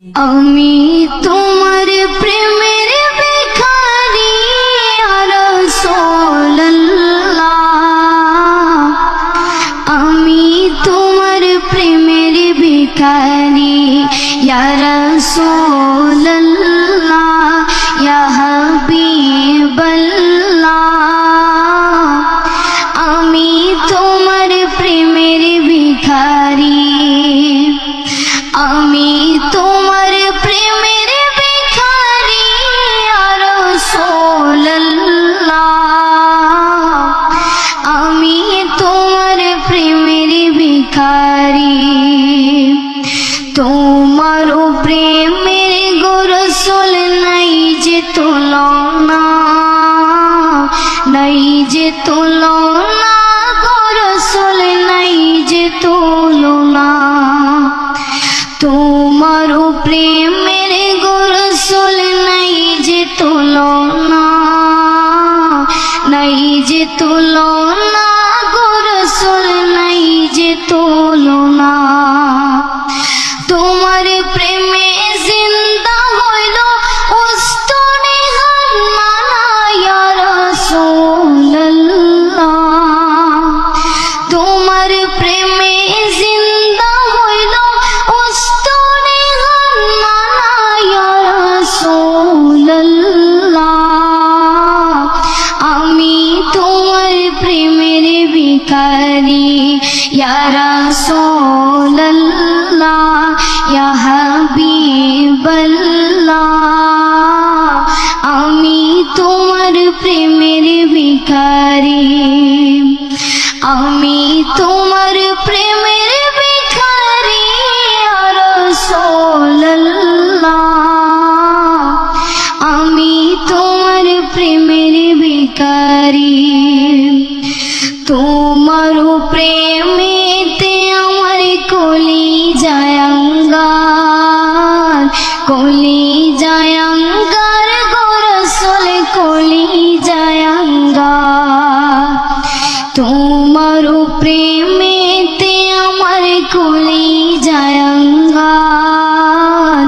আমি তোমার প্রেমের ভিখারি ইয়া রাসূলুল্লাহ, আমি তোমার প্রেমের ভিখারি ইয়া রাসূলুল্লাহ, ইয়া হাবিবাল্লাহ, আমি তোমার প্রেমের ভিখারি, আমি তোমার প্রেমের ভিখারি ইয়া রাসূলুল্লাহ, আমি তোমার প্রেমের ভিখারি। তোমার প্রেমের গো রাসূল নাই যে তুলনা, নাই যে তুলনা গো রাসূল নাই যে তুলনা। তোমার প্রেমের গো রাসূল নাই যে তুলনা, নাই যে তুলনা গো রাসূল নাই যে তুলনা। তোমার প্রেমে জিন্দা হইল উস্তনে হান্নানা ইয়া রাসূলুল্লাহ, তোমার প্রেমে জিন্দা হইল উস্তনে হান্নানা ইয়া রাসূলুল্লাহ, আমি তোমার প্রেমের ভিখারি ইয়া রাসূলুল্লাহ, ইয়া হাবিবাল্লাহ, আমি তোমার প্রেমের ভিখারি, আমি তোমার প্রেমের ভিখারি ইয়া রাসূলুল্লাহ, আমি তোমার প্রেমের ভিখারি। তোমার প্রেমেতে আমার কলিজায় আঙ্গার, কলিজায় আঙ্গার গো রাসূল কলিজায় আঙ্গার। তোমার প্রেমেতে আমার কলিজায় আঙ্গার,